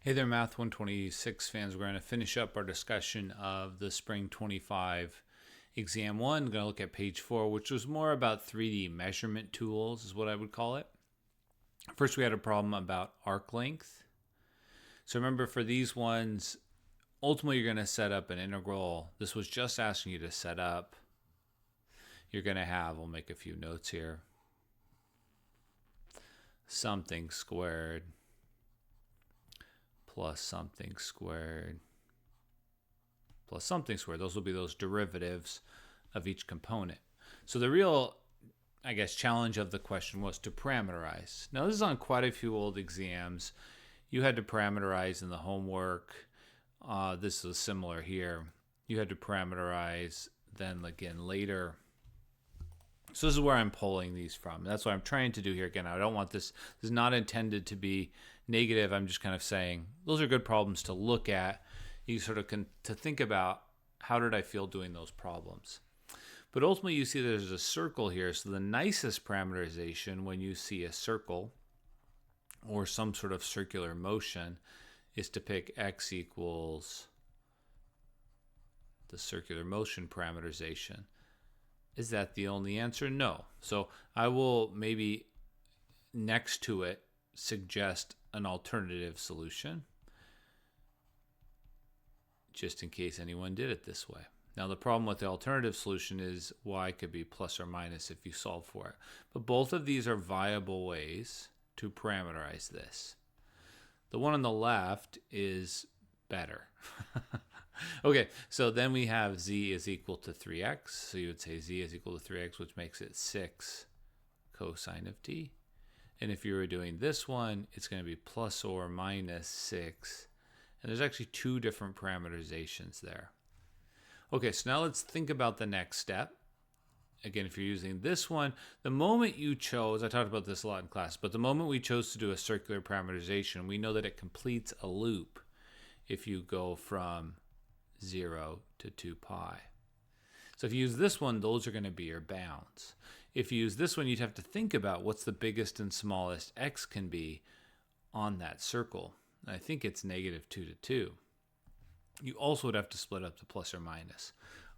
Hey there, Math 126 fans. We're going to finish up our discussion of the Spring 25 Exam 1. We're going to look at page 4, which was more about 3D measurement tools, is what I would call it. First, we had a problem about arc length. So remember, for these ones, ultimately you're going to set up an integral. This was just asking you to set up. You're going to have, we'll make a few notes here, something squared plus something squared plus something squared. Those will be those derivatives of each component. So the real, challenge of the question was to parameterize. Now, this is on quite a few old exams. You had to parameterize in the homework. This is similar here. You had to parameterize then again later. So this is where I'm pulling these from. That's what I'm trying to do here. Again, I don't want this is not intended to be negative. I'm just kind of saying those are good problems to look at. You sort of can to think about how did I feel doing those problems. But ultimately you see there's a circle here. So the nicest parameterization when you see a circle or some sort of circular motion is to pick x equals the circular motion parameterization. Is that the only answer? No. So I will maybe next to it suggest an alternative solution, just in case anyone did it this way. Now the problem with the alternative solution is y could be plus or minus if you solve for it. But both of these are viable ways to parameterize this. The one on the left is better. Okay, so then we have z is equal to 3x. So you would say z is equal to 3x, which makes it 6 cosine of t. And if you were doing this one, it's going to be plus or minus 6. And there's actually two different parameterizations there. Okay, so now let's think about the next step. Again, if you're using this one, the moment you chose, I talked about this a lot in class, but the moment we chose to do a circular parameterization, we know that it completes a loop if you go from 0 to 2 pi. So if you use this one, those are going to be your bounds. If you use this one, you'd have to think about what's the biggest and smallest x can be on that circle. And I think it's negative 2 to 2. You also would have to split up the plus or minus.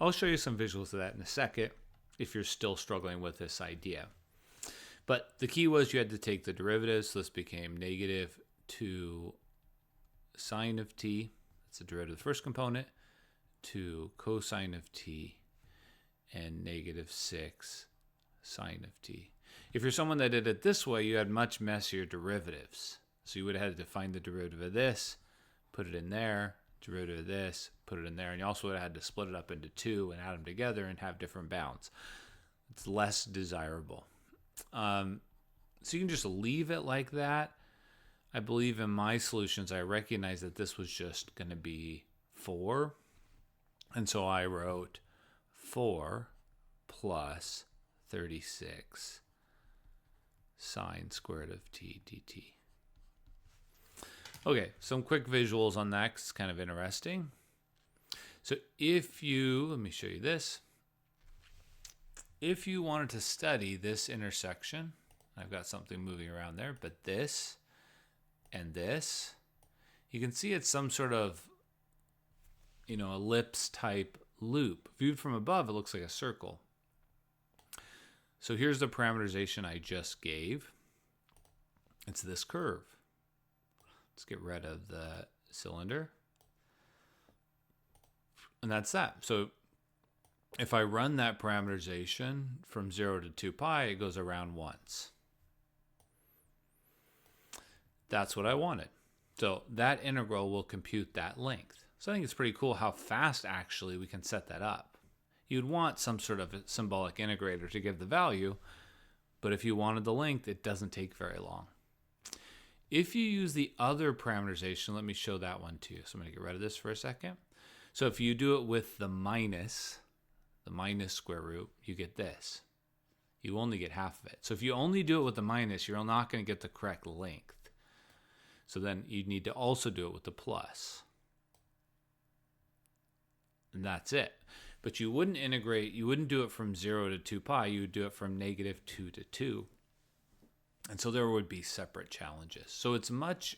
I'll show you some visuals of that in a second if you're still struggling with this idea. But the key was you had to take the derivatives. So this became negative 2 sine of t. That's the derivative of the first component. 2 cosine of t, and negative 6 sine of t. If you're someone that did it this way, you had much messier derivatives. So you would have had to find the derivative of this, put it in there, derivative of this, put it in there, and you also would have had to split it up into two and add them together and have different bounds. It's less desirable. So you can just leave it like that. I believe in my solutions, I recognize that this was just going to be 4. And so I wrote 4 plus 36 sine squared of t dt. Okay, some quick visuals on that 'cause it's kind of interesting. So if you, let me show you this. If you wanted to study this intersection, I've got something moving around there, but this and this, you can see it's some sort of ellipse type loop. Viewed from above, it looks like a circle. So here's the parameterization I just gave. It's this curve. Let's get rid of the cylinder. And that's that. So if I run that parameterization from 0 to 2 pi, it goes around once. That's what I wanted. So that integral will compute that length. So I think it's pretty cool how fast actually we can set that up. You'd want some sort of a symbolic integrator to give the value, but if you wanted the length, it doesn't take very long. If you use the other parameterization, let me show that one to you. So I'm going to get rid of this for a second. So if you do it with the minus square root, you get this. You only get half of it. So if you only do it with the minus, you're not going to get the correct length. So then you need to also do it with the plus. And that's it. But you wouldn't integrate, you wouldn't do it from 0 to 2 pi, you would do it from negative 2 to 2. And so there would be separate challenges. So it's much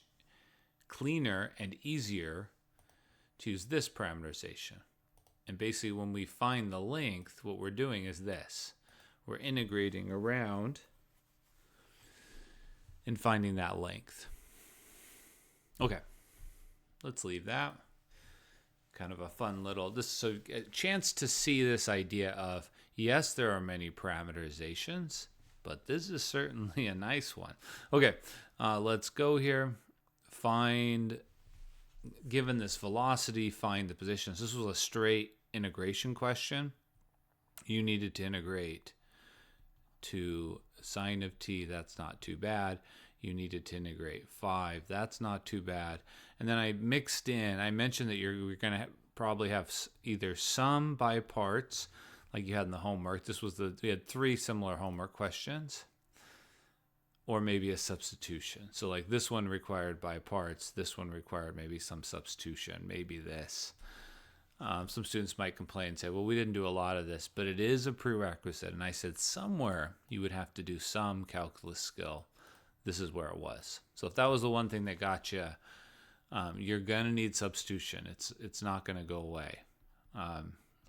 cleaner and easier to use this parameterization. And basically when we find the length, what we're doing is this. We're integrating around and finding that length. Okay, let's leave that. Kind of a fun little, so a chance to see this idea of, yes, there are many parameterizations, but this is certainly a nice one. Okay, let's go here. Given this velocity, find the positions. This was a straight integration question. You needed to integrate to sine of t, that's not too bad. You needed to integrate 5, that's not too bad. And then I mentioned that you're going to probably have either sum by parts, like you had in the homework. We had 3 similar homework questions, or maybe a substitution. So like this one required by parts, this one required maybe some substitution, maybe this. Some students might complain and say, well, we didn't do a lot of this, but it is a prerequisite. And I said somewhere you would have to do some calculus skill. This is where it was. So if that was the one thing that got you, you're going to need substitution. It's not going to go away.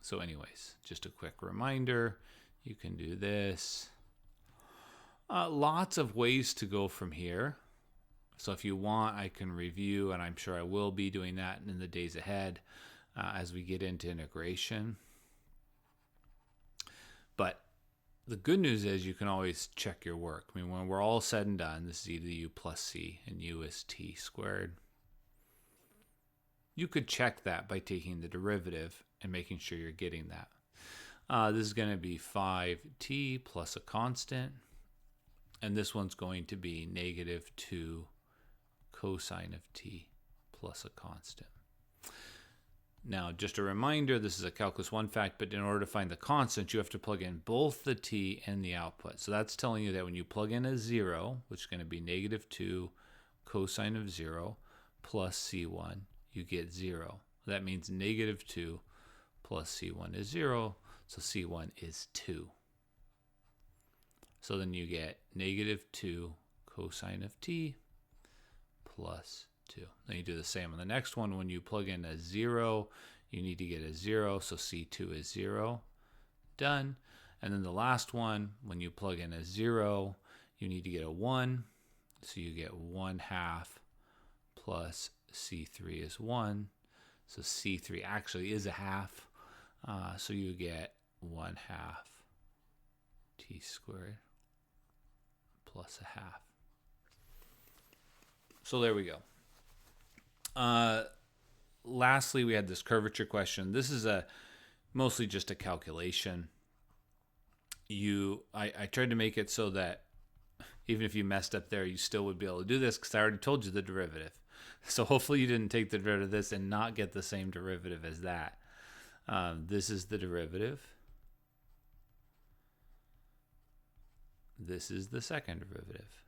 So anyways, just a quick reminder, you can do this. Lots of ways to go from here. So if you want, I can review, and I'm sure I will be doing that in the days ahead as we get into integration. But the good news is you can always check your work. I mean, when we're all said and done, this is e to the u plus c, and u is t squared. You could check that by taking the derivative and making sure you're getting that. This is going to be 5t plus a constant. And this one's going to be negative 2 cosine of t plus a constant. Now, just a reminder, this is a calculus 1 fact, but in order to find the constant, you have to plug in both the t and the output. So that's telling you that when you plug in a 0, which is going to be negative 2 cosine of 0 plus c1, you get 0. That means negative 2 plus c1 is 0, so c1 is 2. So then you get negative 2 cosine of t plus 2. Then you do the same on the next one. When you plug in a 0, you need to get a 0, so c2 is 0. Done. And then the last one, when you plug in a 0, you need to get a 1, so you get 1/2 plus c3 is 1. So c3 actually is a half, so you get 1/2 t squared plus a half. So there we go. Lastly, we had this curvature question. This is mostly just a calculation. I tried to make it so that even if you messed up there, you still would be able to do this because I already told you the derivative. So hopefully you didn't take the derivative of this and not get the same derivative as that. This is the derivative. This is the second derivative.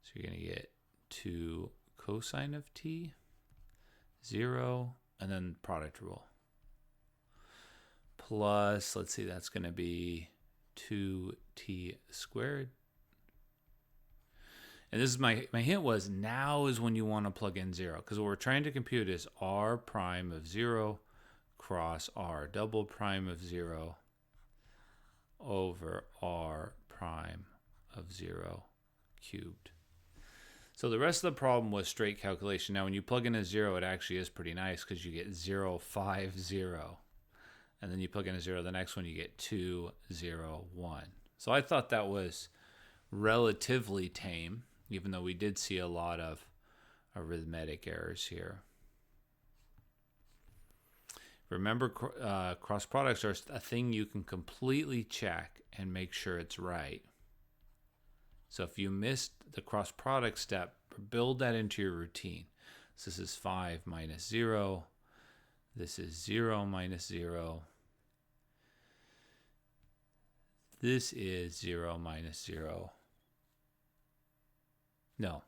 So you're going to get 2 cosine of t, 0, and then product rule. Plus, let's see, that's going to be 2t squared. And this is my hint was now is when you want to plug in 0. Because what we're trying to compute is r prime of 0 cross r double prime of 0 over r prime of 0 cubed. So the rest of the problem was straight calculation. Now when you plug in a 0, it actually is pretty nice because you get 0, 5, 0. And then you plug in a 0, the next one you get 2, 0, 1. So I thought that was relatively tame, even though we did see a lot of arithmetic errors here. Remember, cross products are a thing you can completely check and make sure it's right. So if you missed the cross product step, build that into your routine. So this is 5 minus 0. This is 0 minus 0. This is 0 minus 0. No.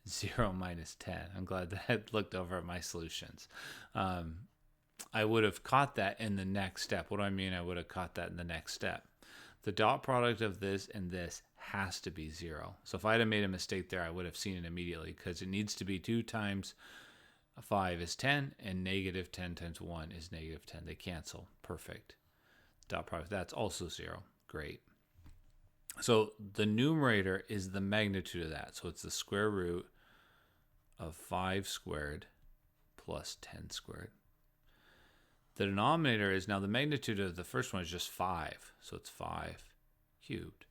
0 minus 10. I'm glad that I looked over at my solutions. I would have caught that in the next step. What do I mean I would have caught that in the next step? The dot product of this and this has to be 0. So if I had made a mistake there, I would have seen it immediately, because it needs to be 2 times 5 is 10, and negative 10 times 1 is negative 10. They cancel. Perfect. Dot product, that's also 0. Great. So the numerator is the magnitude of that. So it's the square root of 5 squared plus 10 squared. The denominator is, now the magnitude of the first one is just 5. So it's 5 cubed.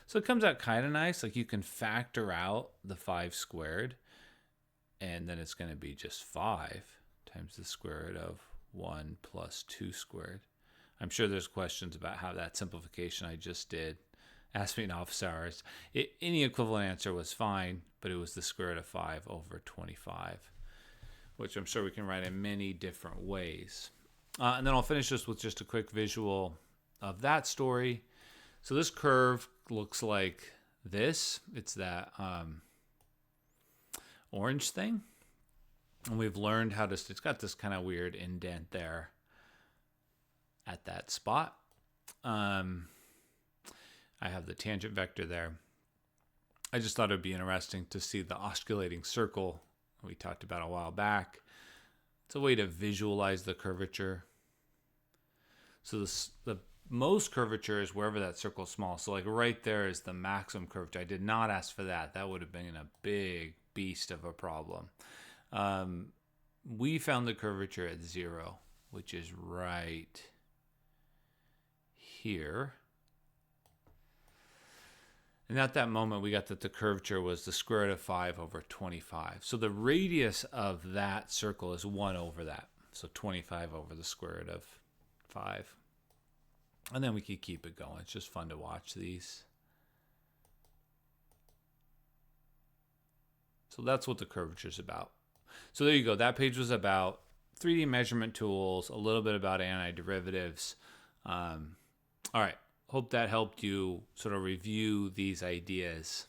So it comes out kind of nice. Like, you can factor out the 5 squared, and then it's going to be just 5 times the square root of 1 plus 2 squared. I'm sure there's questions about how that simplification I just did. Ask me in office hours. Any equivalent answer was fine, but it was the square root of 5 over 25, which I'm sure we can write in many different ways. And then I'll finish this with just a quick visual of that story. So this curve looks like this. It's that orange thing. And we've learned how to, it's got this kind of weird indent there at that spot. I have the tangent vector there. I just thought it would be interesting to see the osculating circle we talked about a while back. It's a way to visualize the curvature. So the most curvature is wherever that circle is small. So like right there is the maximum curvature. I did not ask for that. That would have been a big beast of a problem. We found the curvature at 0, which is right here. And at that moment, we got that the curvature was the square root of 5 over 25. So the radius of that circle is 1 over that. So 25 over the square root of 5. And then we could keep it going. It's just fun to watch these. So that's what the curvature is about. So there you go. That page was about 3D measurement tools, a little bit about antiderivatives. All right. Hope that helped you sort of review these ideas.